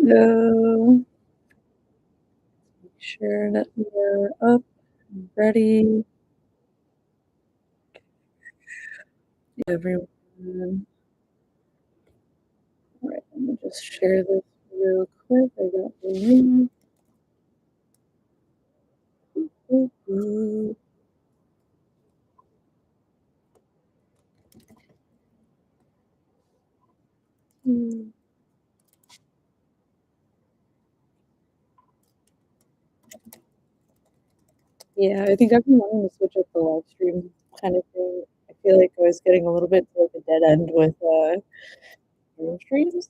Hello. Make sure that we're up and ready. Everyone. All right, let me just share this real quick. I got the link. Ooh. Yeah, I think I've been wanting to switch up the live stream kind of thing. I feel like I was getting a little bit to like a dead end with stream streams.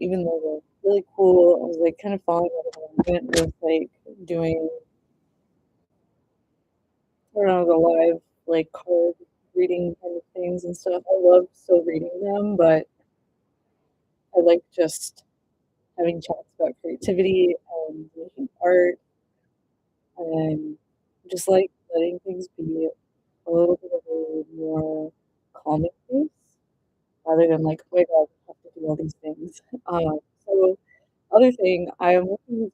Even though they're really cool, I was like kind of falling out of alignment with like doing, I don't know, the live like card reading kind of things and stuff. I love still reading them, but I like just having chats about creativity and making art and just like letting things be a little bit of a more calming pace rather than like, oh my god, I have to do all these things. So other thing, I am looking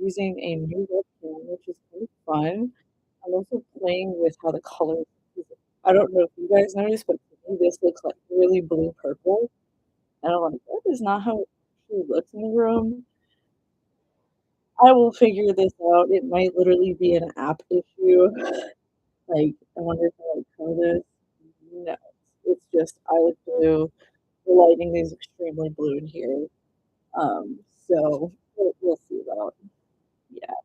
using a new webcam, which is kind of fun. I'm also playing with how the colors. I don't know if you guys noticed, but to me this looks like really blue purple, and I'm like, that is not how it actually looks in the room. I will figure this out. It might literally be an app issue. Like, I wonder if I like color this. No, it's just I like blue. The lighting is extremely blue in here. So we'll see about. Yeah,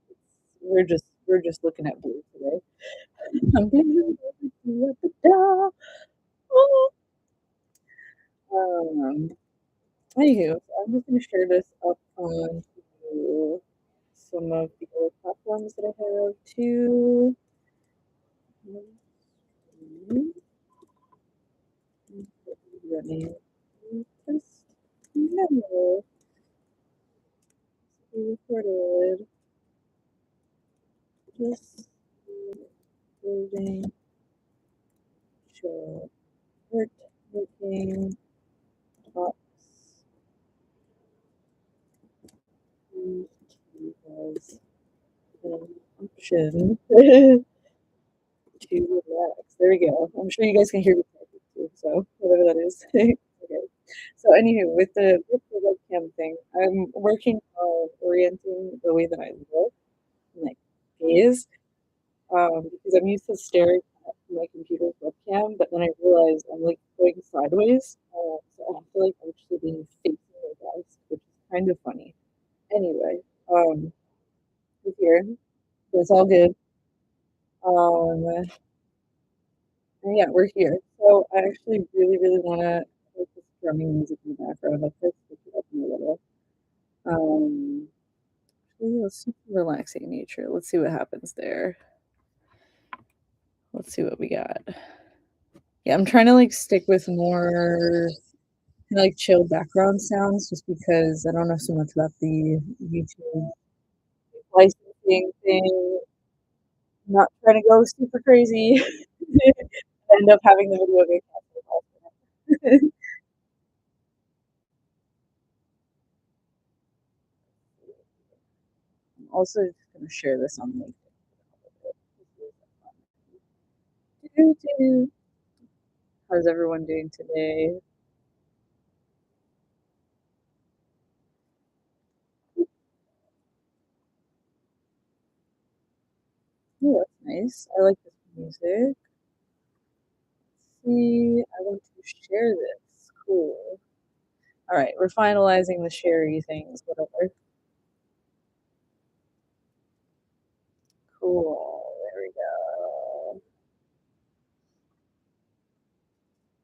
we're just looking at blue today. I'm getting at the door. Um, Anywho, so I'm just gonna share this up on some of the other platforms that I have too. Running test. No, we recorded. Just building. Show art making talks. As an option to relax. There we go. I'm sure you guys can hear me too, so whatever that is. Okay. So anywho, with the webcam thing, I'm working on orienting the way that I look, like gaze, because I'm used to staring at my computer's webcam, but then I realized I'm like going sideways, so I feel like I'm actually being facing the desk, which is kind of funny. Anyway, we're here. It's all good. Um, and yeah, we're here. So I actually really, really want to put this drumming music in the background. I'll try to switch it up in a little. Um, let's see relaxing nature. Let's see what happens there. Let's see what we got. Yeah, I'm trying to like stick with more like chill background sounds just because I don't know so much about the YouTube licensing thing. I'm not trying to go super crazy. End up having the video get canceled. I'm also just gonna share this on LinkedIn. How's everyone doing today? Oh, that's nice. I like this music. Let's see, I want to share this. Cool. All right, we're finalizing the sherry things, whatever. Cool. There we go.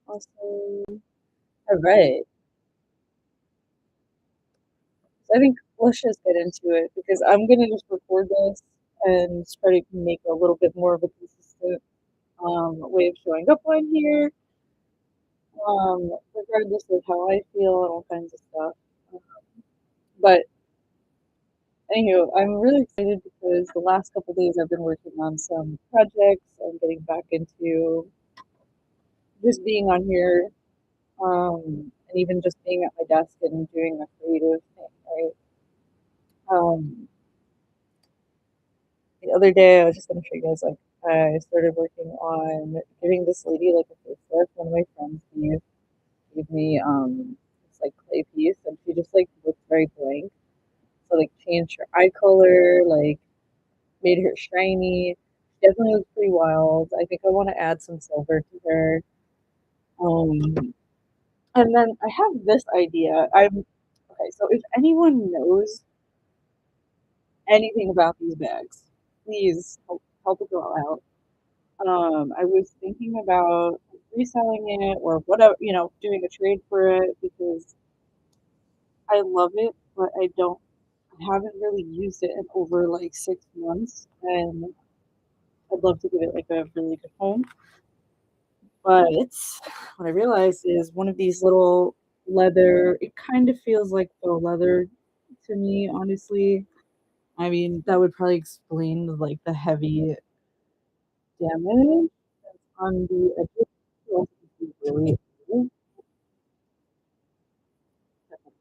Awesome. All right. So I think let's just get into it because I'm gonna just record this and try to make a little bit more of a consistent way of showing up on here, regardless of how I feel and all kinds of stuff. Um, But anywho, I'm really excited because the last couple days I've been working on some projects and getting back into just being on here, and even just being at my desk and doing a creative thing right? Um, the other day, I was just gonna show you guys, like, I started working on giving this lady, like, a facelift. One of my friends gave me, this, like, clay piece, and she just, like, looked very blank. So, like, changed her eye color, like, made her shiny. Definitely looks pretty wild. I think I wanna add some silver to her. Um, and then I have this idea. Okay, so if anyone knows anything about these bags, please help a girl out. I was thinking about reselling it or whatever, doing a trade for it because I love it, but I haven't really used it in over like 6 months, and I'd love to give it like a really good home. But what I realized is one of these little leather, it kind of feels like faux leather to me, honestly. I mean, that would probably explain like the heavy damage that's on the edges. It also really feel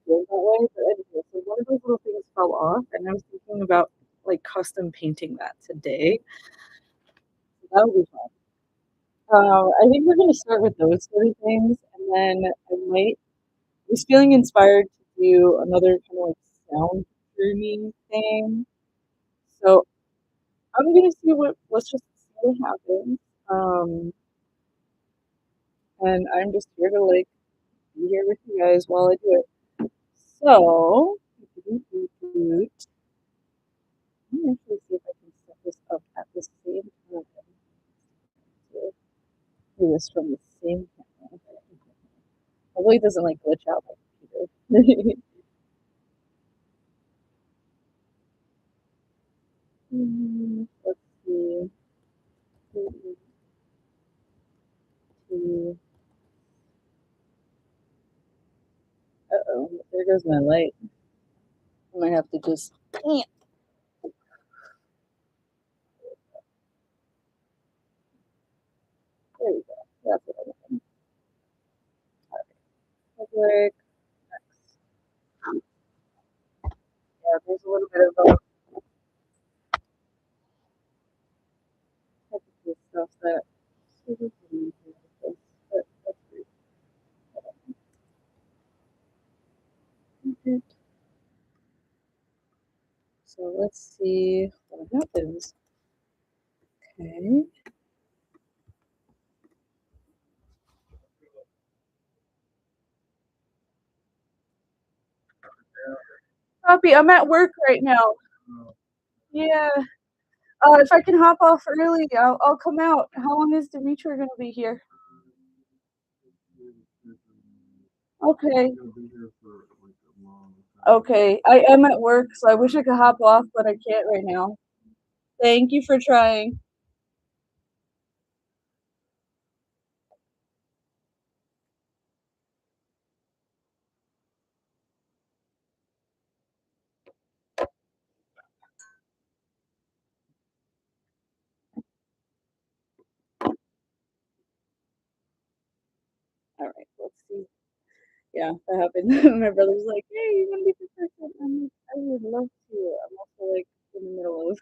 that way. But anyway, so one of those little things fell off, and I was thinking about like custom painting that today. So that would be fun. I think we're gonna start with those sort of things, and then I was feeling inspired to do another kind of like sound journey thing. So I'm gonna see let's just see what happens. Um, and I'm just here to like be here with you guys while I do it. So let me actually see if I can set this up at the same time. To do this from the same camera. Hopefully it doesn't like glitch out my computer. Let's see. Uh-oh, there goes my light. I might have to just there we go. That's what I want. Public. Yeah, there's a little bit of technical stuff that but that's pretty. So let's see what happens. Okay. Poppy, I'm at work right now. Yeah. If I can hop off early, I'll come out. How long is Demetra gonna be here? Okay. Okay. I am at work, so I wish I could hop off, but I can't right now. Thank you for trying. All right, let's see. Yeah, that happened. My brother's like, "Hey, you want to be the person?" I'm like, "I would love to." I'm also like in the middle of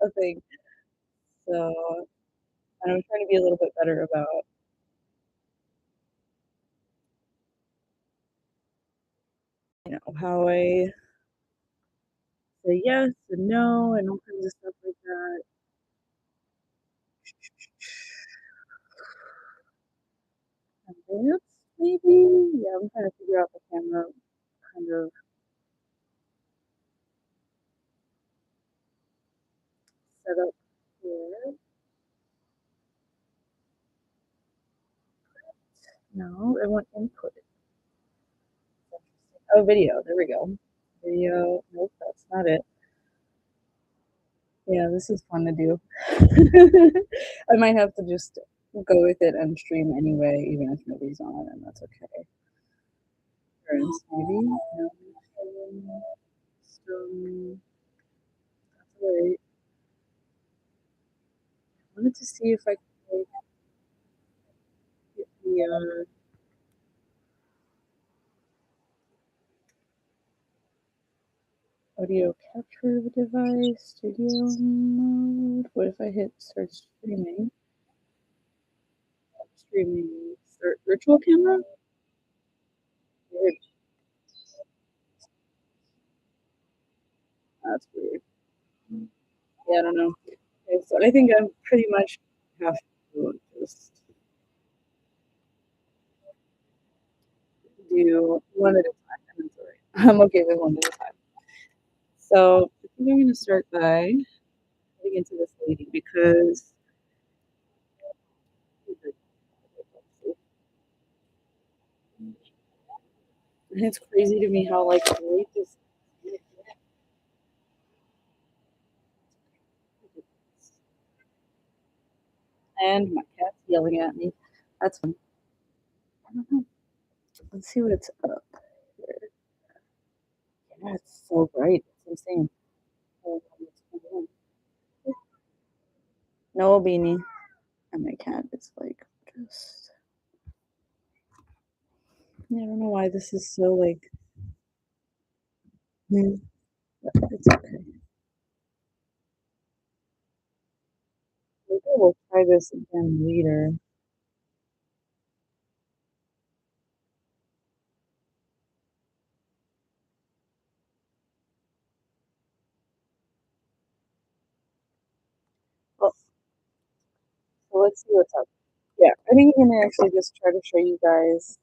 a thing, so and I'm trying to be a little bit better about, how I say yes and no and all kinds of stuff like that. Advance, maybe? Yeah, I'm trying to figure out the camera kind of setup here. No, I want input. Oh, video. There we go. Video. Nope, that's not it. Yeah, this is fun to do. I might have to just go with it and stream anyway, even if nobody's on, and that's okay. Friends, maybe? No. So, that's alright. I wanted to see if I could get the audio capture device, studio mode. What if I hit start streaming? Streaming, start virtual camera? Weird. That's weird. Yeah, I don't know. Okay, so I think I'm pretty much have to just do one at a time. I'm sorry. I'm okay with one at a time. So I think I'm gonna start by getting into this lady because it's crazy to me how like late this and my cat's yelling at me. That's fun. I don't know. Let's see what it's up here. Yeah, it's so bright. It's insane. No beanie. And my cat is like just I don't know why this is so like it's okay. Maybe we'll try this again later. Well, so let's see what's up. Yeah, I think I'm gonna actually just try to show you guys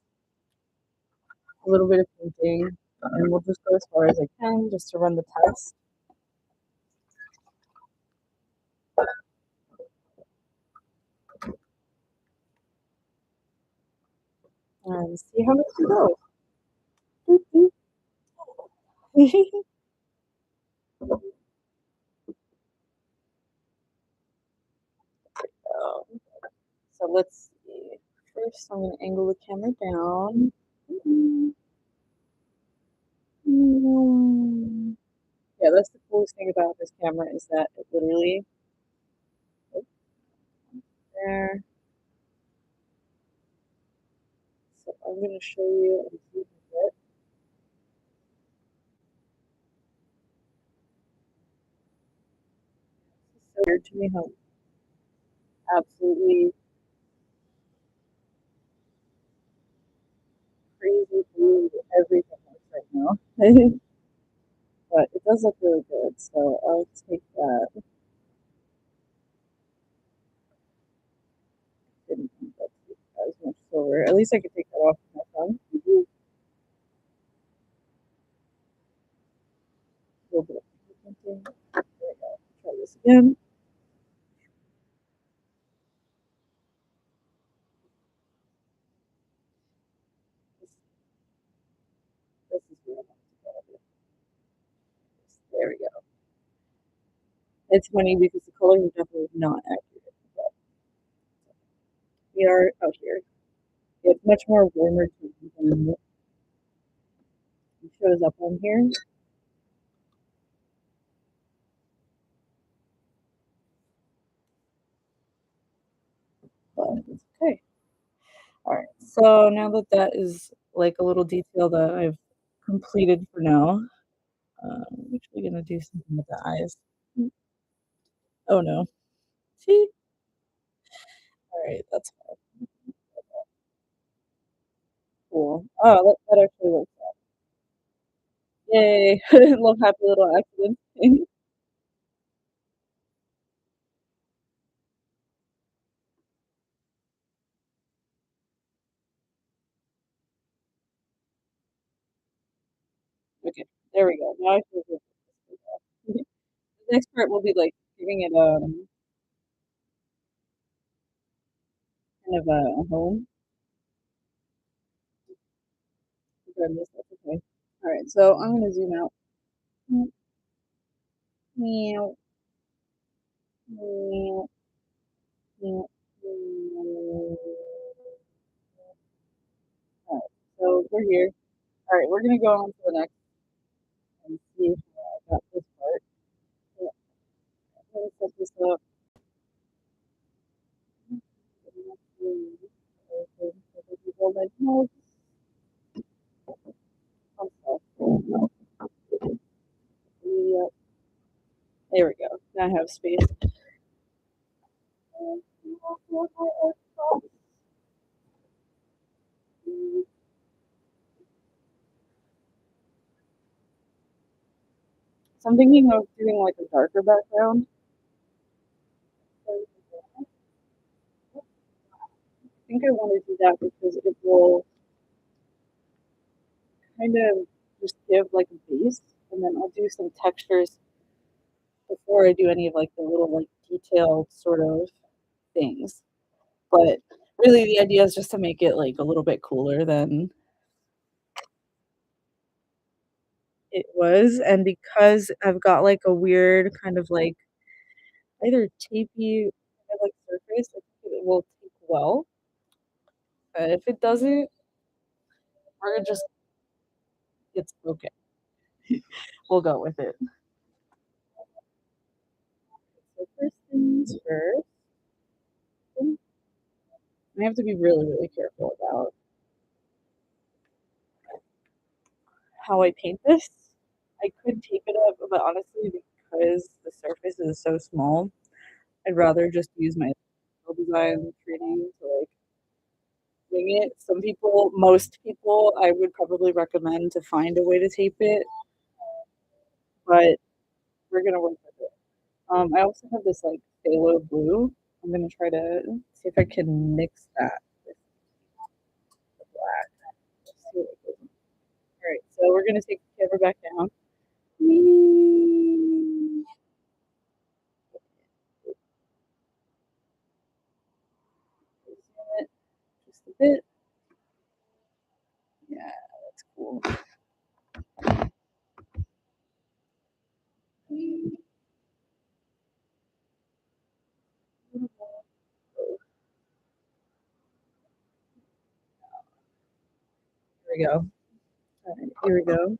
a little bit of painting, and we'll just go as far as I can just to run the test. And see how much it goes. So let's see. First, I'm gonna angle the camera down. Yeah, that's the coolest thing about this camera is that it literally there. So I'm gonna show you a few bit. It's so weird to me how absolutely crazy blue everything looks right now. But it does look really good, so I'll take that. Didn't think that as much silver. At least I could take that off with my thumb. A little bit of painting. There we go. Try this again. This is where I want to go. There we go. It's funny because the colors are definitely not accurate, but we are out here. It's much more warmer than it shows up on here. But it's okay. All right. So now that that is like a little detail that I've completed for now, I'm actually gonna do something with the eyes. Oh no. See? All right, that's cool. Oh, that actually works out. Yay! Love happy little accidents. Okay, there we go. Now I feel good. The next part will be like giving it kind of a home. Regardless, that's okay. All right, so I'm gonna zoom out. Meow, meow, meow, meow. All right, so we're here. All right, we're gonna go on to the next and see if I got this part. Yeah, let me set this up. I have space. So I'm thinking of doing like a darker background. I think I want to do that because it will kind of just give like a base, and then I'll do some textures before I do any of like the little like detailed sort of things. But really, the idea is just to make it like a little bit cooler than it was, and because I've got like a weird kind of like either tapey kind of like surface, I think it will take well. But if it doesn't, we're just it's okay. We'll go with it. So first things first, I have to be really, really careful about how I paint this. I could tape it up, but honestly, because the surface is so small, I'd rather just use my design training to like wing it. Some people, most people, I would probably recommend to find a way to tape it, but we're gonna work with it. I also have this like phthalo blue. I'm gonna try to see if I can mix that with the black. See what it goes. All right, so we're gonna take the camera back down. Whee! Zoom it just a bit. Yeah, that's cool. Here we go. All right, here we go.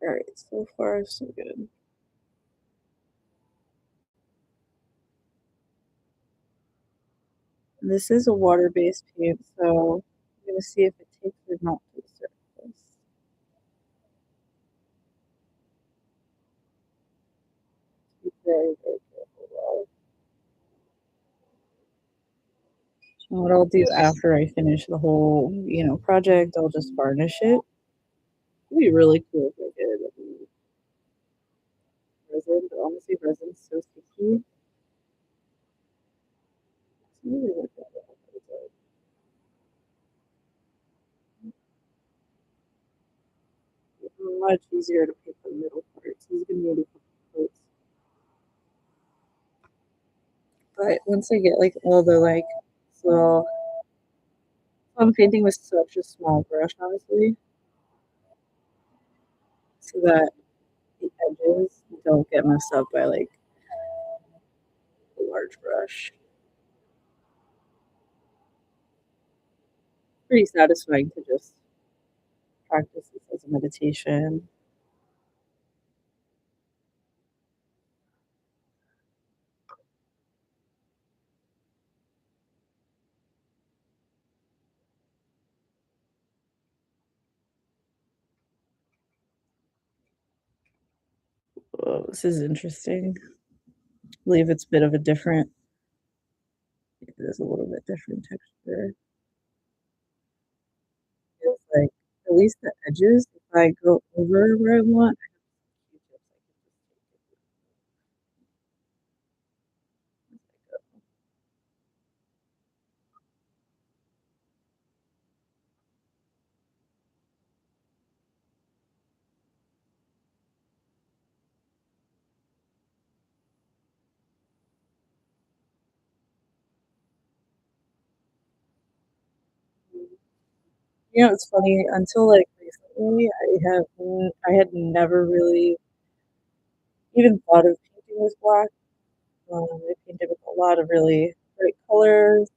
All right, so far so good. And this is a water-based paint, so I'm gonna see if it takes or not to the surface. Be very, very careful though. And what I'll do after I finish the whole, project, I'll just varnish it. It'd be really cool if I did resin, but honestly, resin's so sticky. It's really what that is. It's much easier to pick the middle parts. He's gonna need a couple coats. But once I get like all the like little, I'm painting with such a small brush, honestly, so that the edges don't get messed up by like a large brush. Pretty satisfying to just practice this as a meditation. Whoa, this is interesting. I believe it's a bit of a different, it is a little bit different texture. Feels like at least the edges, if I go over where I want, it's funny. Until like recently, I had never really even thought of painting with black. I painted with a lot of really bright colors,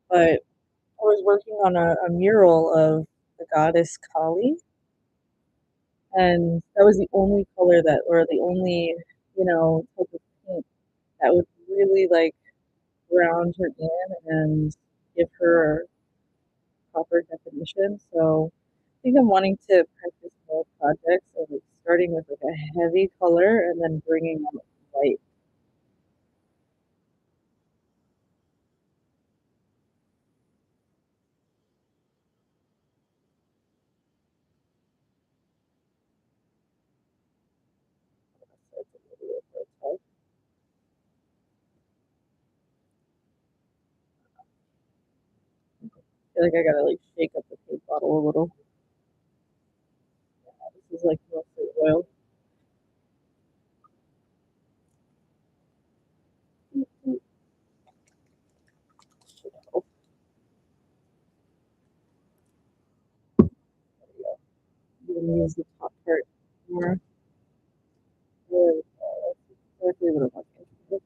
but I was working on a mural of the goddess Kali, and that was the only color that, or the only, type of paint that would really, like, ground her in and give her proper definition. So I think I'm wanting to practice more projects of like starting with like a heavy color and then bringing out light. So it's a little bit of I feel like I gotta like shake up the paint bottle a little. This is like mostly oil. Should help. There we go. I'm gonna use the top part more. There we go. That's exactly what I'm looking for.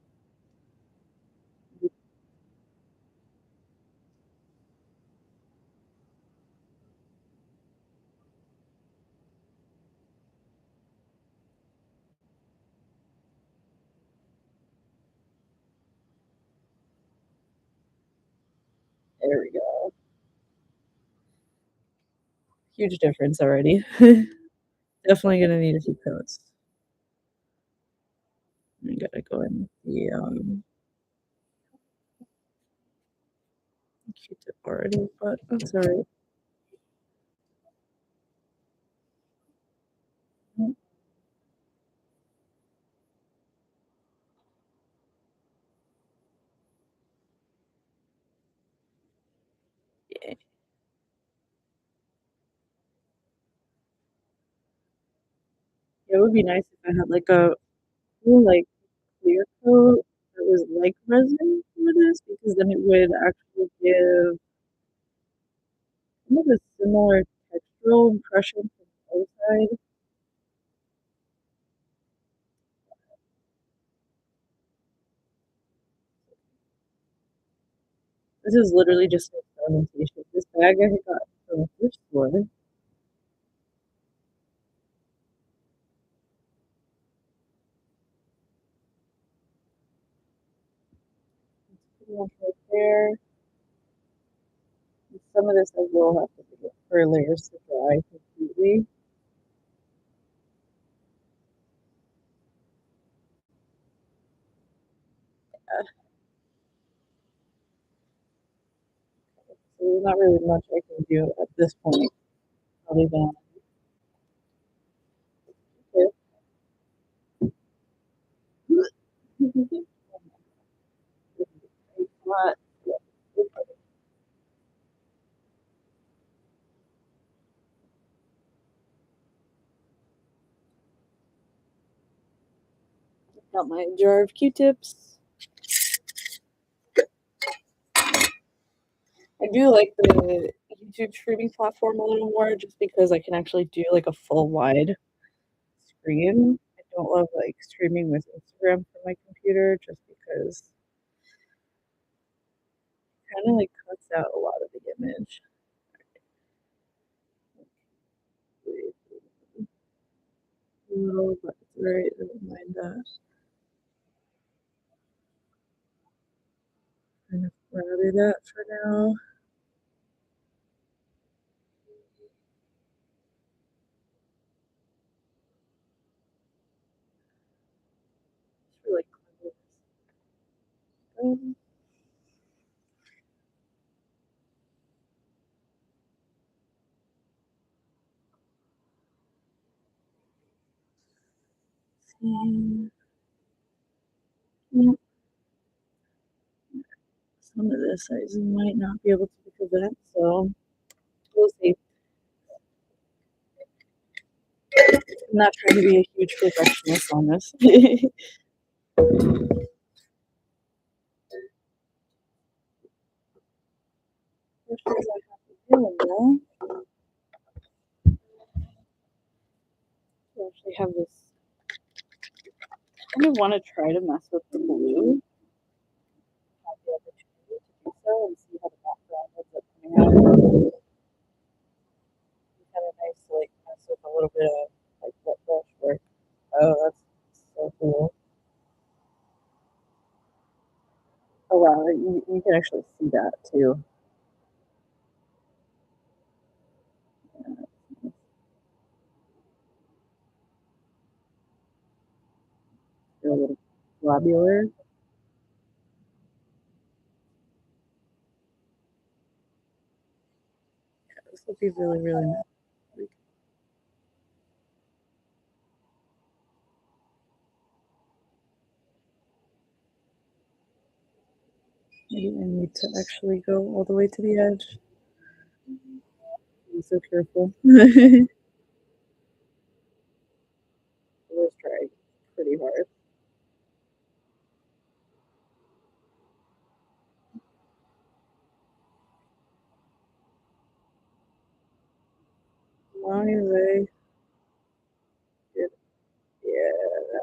There we go. Huge difference already. Definitely gonna need a few coats. I gotta go in the Q-tip already, but that's alright. Yeah. It would be nice if I had like a cool, like clear coat that was like resin for this because then it would actually give kind of a similar textural impression from the outside. This is literally just an experimentation. This bag I had got from a thrift store. Pretty much right there. And some of this I will have to get for layers to dry completely. So there's not really much I can do at this point, other than got my jar of Q-tips. I do like the YouTube streaming platform a little more just because I can actually do like a full wide screen. I don't love like streaming with Instagram from my computer just because it kind of like cuts out a lot of the image. No, but it's alright, I don't mind that. Kind of rather that for now. Just for like cleanliness. See. Some of this I might not be able to because of that, so we'll see. I'm not trying to be a huge perfectionist on this. First things I have to do in there, I actually have this. I kind of want to try to mess with the blue. Have the opportunity to do so and see how the background ends up coming out. It's kind of nice to like mess with a little bit of like wet brush work. Oh, that's so cool. actually see that too. Yeah, it's a little globular. This would be really, really nice. Maybe I need to actually go all the way to the edge. Be so careful. It was trying pretty hard. As long as I did, yeah.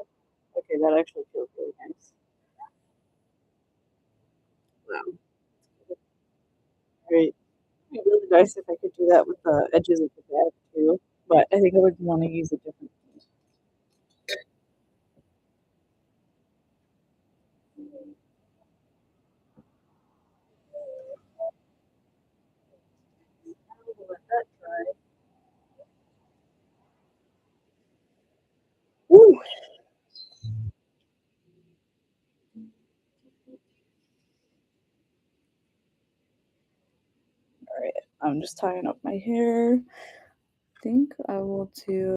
Okay, that actually feels really nice. Wow. Great. It'd be really nice if I could do that with the edges of the bag too, but I think I would want to use a different I'll let that dry. Woo! All right, I'm just tying up my hair. I think I will do